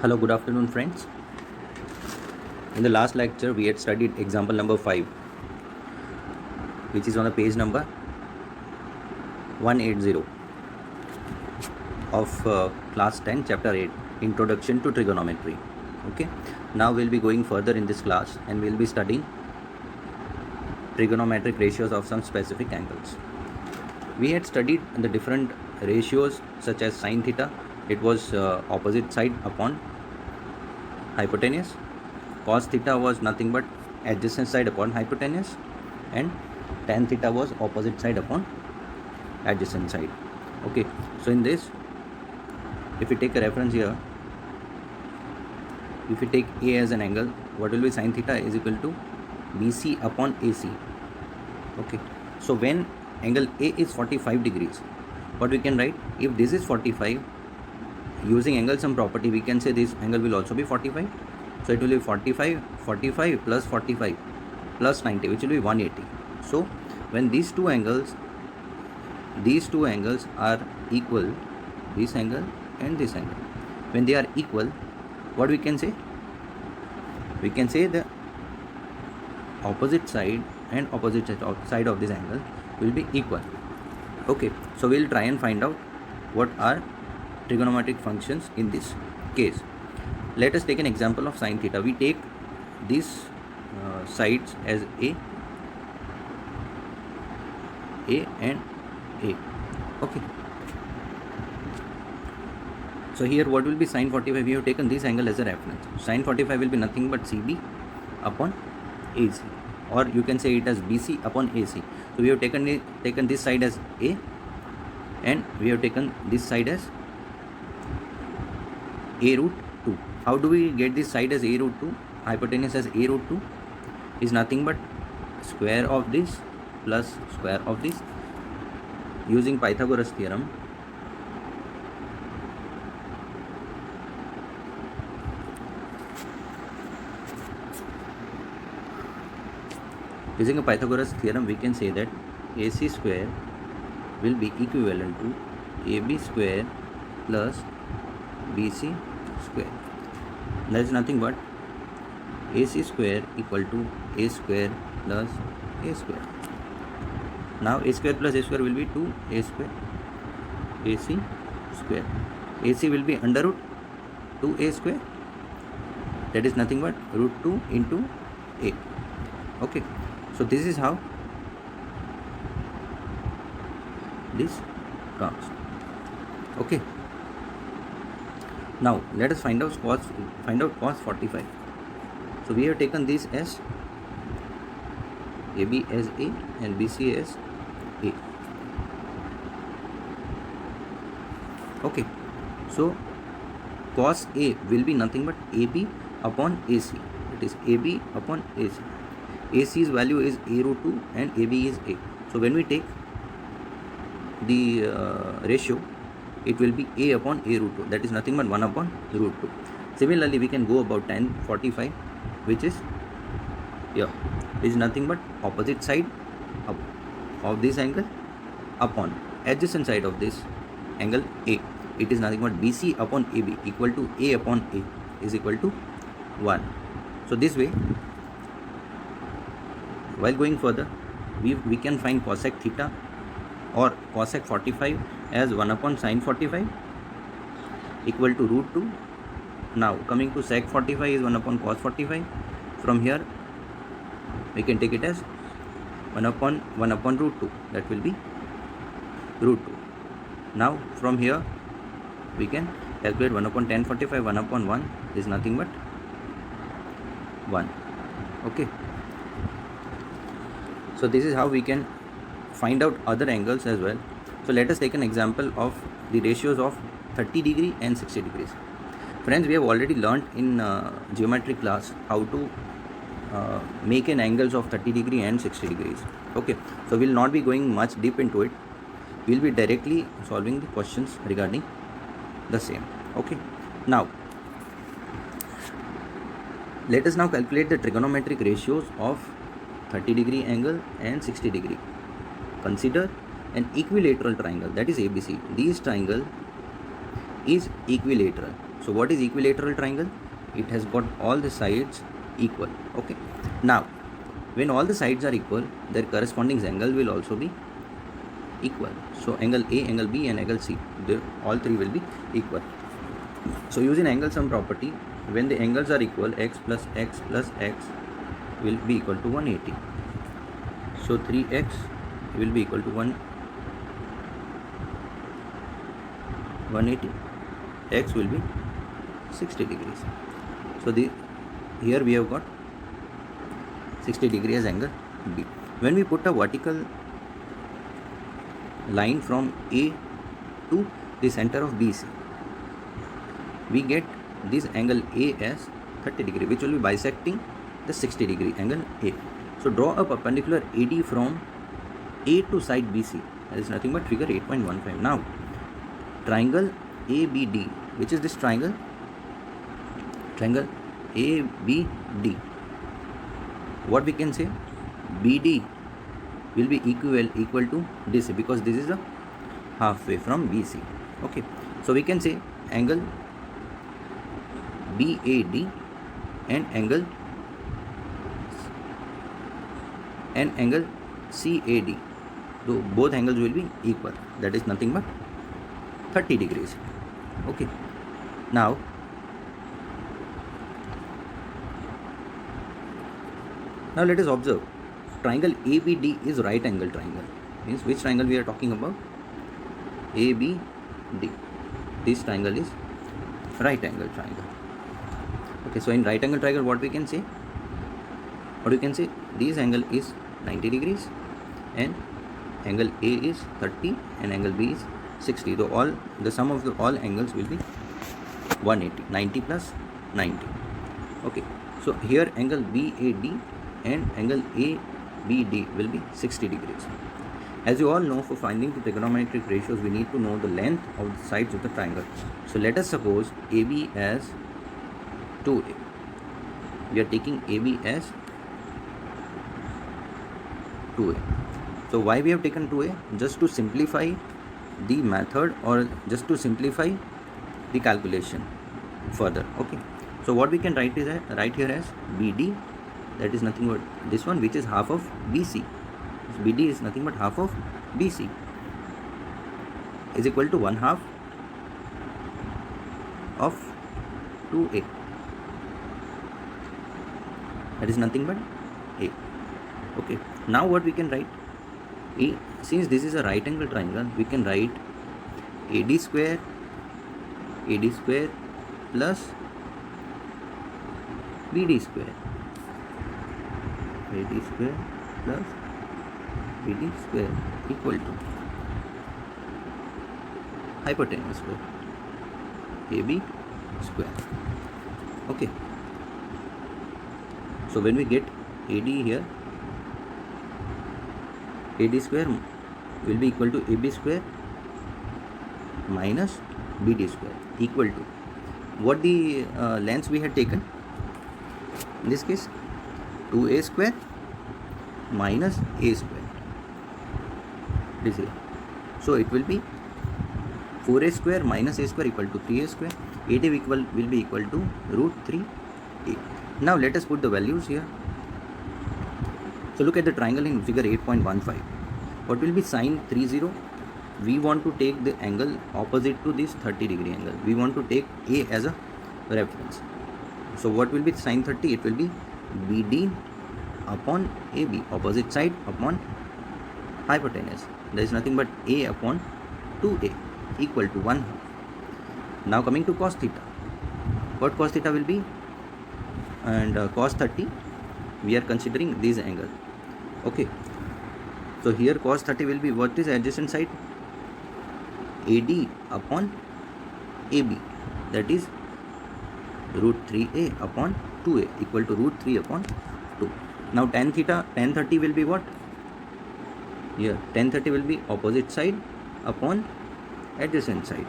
Hello, good afternoon, friends. In the last lecture, we had studied example number 5, which is on the page number 180 of class 10, chapter 8, Introduction to Trigonometry. Okay, now we'll be going further in this class and we'll be studying trigonometric ratios of some specific angles. We had studied the different ratios such as sine theta. It was opposite side upon hypotenuse. Cos theta was nothing but adjacent side upon hypotenuse, and tan theta was opposite side upon adjacent side. Okay, so in this, if we take a reference here, if we take A as an angle, what will be sine theta is equal to BC upon AC. Okay, so when angle A is 45 degrees, what we can write, if this is 45, using angle sum property, we can say this angle will also be 45. So it will be 45 plus 45 plus 90, which will be 180. So when these two angles are equal, this angle and this angle, when they are equal, what we can say? We can say the opposite side and opposite side of this angle will be equal. Okay, so we'll try and find out what are trigonometric functions in this case. Let us take an example of sine theta. We take these sides as A and A. Okay. So here what will be sine 45? We have taken this angle as a reference. Sine 45 will be nothing but CB upon AC, or you can say it as BC upon AC. So we have taken this side as A, and we have taken this side as A root 2. How do we get this side as A root 2? Hypotenuse as A root 2 is nothing but square of this plus square of this. Using Pythagoras theorem, we can say that AC square will be equivalent to AB square plus BC square. That is nothing but AC square equal to A square plus A square. Now A square plus A square will be 2A square, AC square. AC will be under root 2A square, that is nothing but root 2 into A. Okay, so this is how this comes. Okay, now let us find out cos 45. So we have taken this as AB as A and BC as A. Okay, so cos A will be nothing but AB upon AC. It is AB upon AC. AC's value is A root 2 and AB is A. So when we take the ratio, it will be A upon A root 2. That is nothing but 1 upon root 2. Similarly, we can go about tan 45, which is here. It is nothing but opposite side of this angle upon adjacent side of this angle A. It is nothing but BC upon AB equal to A upon A is equal to 1. So this way, while going further, we can find cosec theta or cosec 45 as 1 upon sine 45 equal to root 2. Now coming to sec 45 is 1 upon cos 45. From here we can take it as 1 upon root 2, that will be root 2. Now from here we can calculate 1 upon tan 45, 1 upon 1 is nothing but 1. Okay, so this is how we can find out other angles as well. So let us take an example of the ratios of 30 degree and 60 degrees. Friends, we have already learnt in geometry class how to make an angles of 30 degree and 60 degrees. Okay, so we will not be going much deep into it. We will be directly solving the questions regarding the same. Okay, now let us now calculate the trigonometric ratios of 30 degree angle and 60 degree. Consider an equilateral triangle, that is ABC. This triangle is equilateral. So what is equilateral triangle? It has got all the sides equal. Okay. Now, when all the sides are equal, their corresponding angle will also be equal. So angle A, angle B, and angle C, all three will be equal. So using angle sum property, when the angles are equal, x plus x plus x will be equal to 180. So 3x will be equal to 180. X will be 60 degrees. So here we have got 60 degrees as angle B. When we put a vertical line from A to the center of BC, we get this angle A as 30 degree, which will be bisecting the 60 degree angle A. So draw a perpendicular AD from A to side BC. That is nothing but figure 8.15. Now, triangle ABD, which is this triangle ABD, what we can say, BD will be equal to this, because this is a halfway from BC. Okay, so we can say angle BAD and angle CAD, so both angles will be equal. That is nothing but 30 degrees. Okay, now let us observe triangle ABD is right angle triangle. Means which triangle we are talking about? ABD. This triangle is right angle triangle. Okay, so in right angle triangle, what we can say? This angle is 90 degrees and angle A is 30 and angle B is 60. So the sum of all angles will be 180. 90 plus 90. Okay, so here angle BAD and angle ABD will be 60 degrees. As you all know, for finding the trigonometric ratios, we need to know the length of the sides of the triangle. So let us suppose AB as 2A. We are taking AB as 2A. So why we have taken 2A? Just to simplify the method, or just to simplify the calculation further. Okay, so what we can write is right here as BD, that is nothing but this one, which is half of BC. BD is nothing but half of BC, is equal to 1/2 of 2A. That is nothing but A. Okay, now what we can write? Since this is a right angle triangle, we can write AD square plus BD square. AD square plus BD square equal to hypotenuse square AB square. Okay, so when we get AD here, AD square will be equal to AB square minus BD square, equal to what the lengths we had taken. In this case, 2A square minus A square. This here. So it will be 4A square minus A square equal to 3A square. AD will be equal to root 3A. Now let us put the values here. So look at the triangle in figure 8.15. What will be sine 30? We want to take the angle opposite to this 30 degree angle. We want to take A as a reference. So what will be sine 30? It will be BD upon AB, opposite side upon hypotenuse. There is nothing but A upon 2A equal to 1/2. Now coming to cos theta. What cos theta will be? And cos 30, we are considering this angle. Okay, so here cos 30 will be, what is adjacent side? AD upon AB, that is root 3A upon 2A equal to root 3 upon 2. Now tan 30 will be what? Here tan 30 will be opposite side upon adjacent side.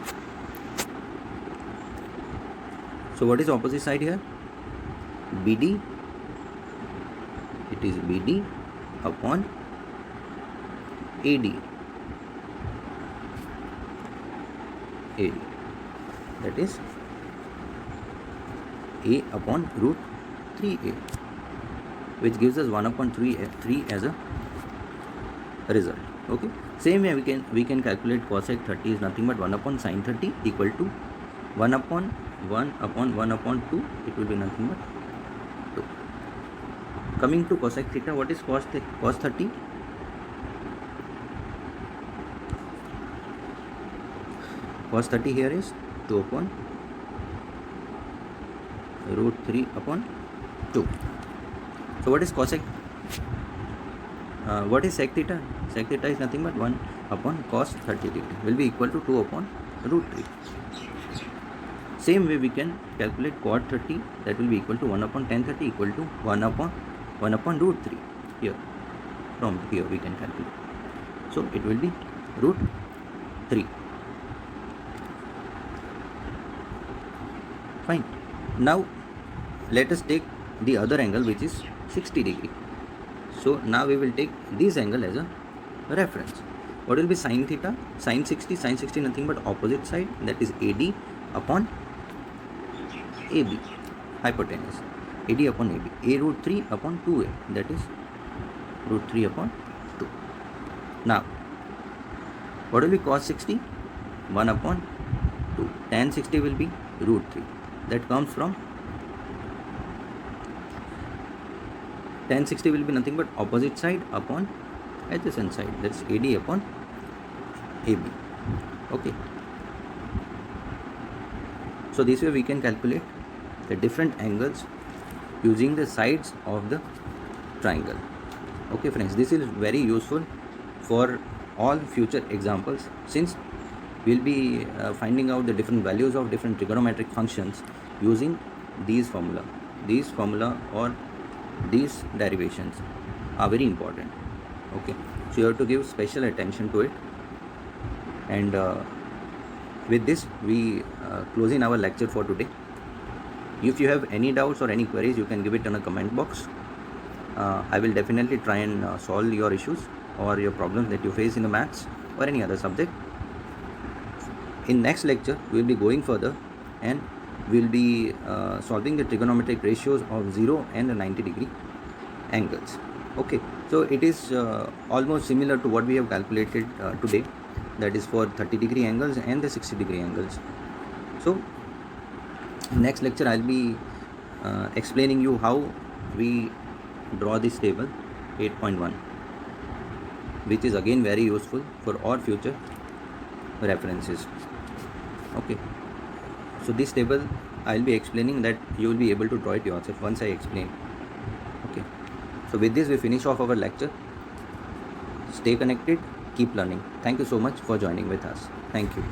So what is opposite side here? BD. It is BD upon AD. AD. That is a upon root 3a, which gives us 1 upon 3 as a result. Okay, same way we can calculate cosec 30 is nothing but 1 upon sin 30 equal to 1 upon 1 upon 2, it will be nothing but 2. Coming to cosec theta, what is cos 30? Cos 30 here is 2 upon root 3 upon 2. So what is cosec? What is sec theta? Sec theta is nothing but 1 upon cos 30 degree, will be equal to 2 upon root 3. Same way we can calculate cot 30, that will be equal to 1 upon tan 30 equal to 1 upon root 3. Here, from here we can calculate. So it will be root 3. Fine. Now let us take the other angle, which is 60 degree. So now we will take this angle as a reference. What will be sin theta? Sin 60 nothing but opposite side, that is AD upon AB, hypotenuse. AD upon AB, A root 3 upon 2A, that is root 3 upon 2. Now what will be cos 60? 1 upon 2. Tan 60 will be root 3. That comes from tan 60 will be nothing but opposite side upon adjacent side, that's AD upon AB. Okay, so this way we can calculate the different angles using the sides of the triangle. Okay friends, this is very useful for all future examples, since we'll be finding out the different values of different trigonometric functions using these formula or these derivations are very important. Okay, so you have to give special attention to it. And with this we closing our lecture for today. If you have any doubts or any queries, you can give it in a comment box. I will definitely try and solve your issues or your problems that you face in the maths or any other subject. In next lecture we will be going further and we will be solving the trigonometric ratios of 0 and 90 degree angles. Okay, so it is almost similar to what we have calculated today, that is for 30 degree angles and the 60 degree angles. So next lecture I'll be explaining you how we draw this table 8.1, which is again very useful for all future references. Okay, so this table I'll be explaining, that you will be able to draw it yourself once I explain. Okay, so with this we finish off our lecture. Stay connected, keep learning. Thank you so much for joining with us. Thank you.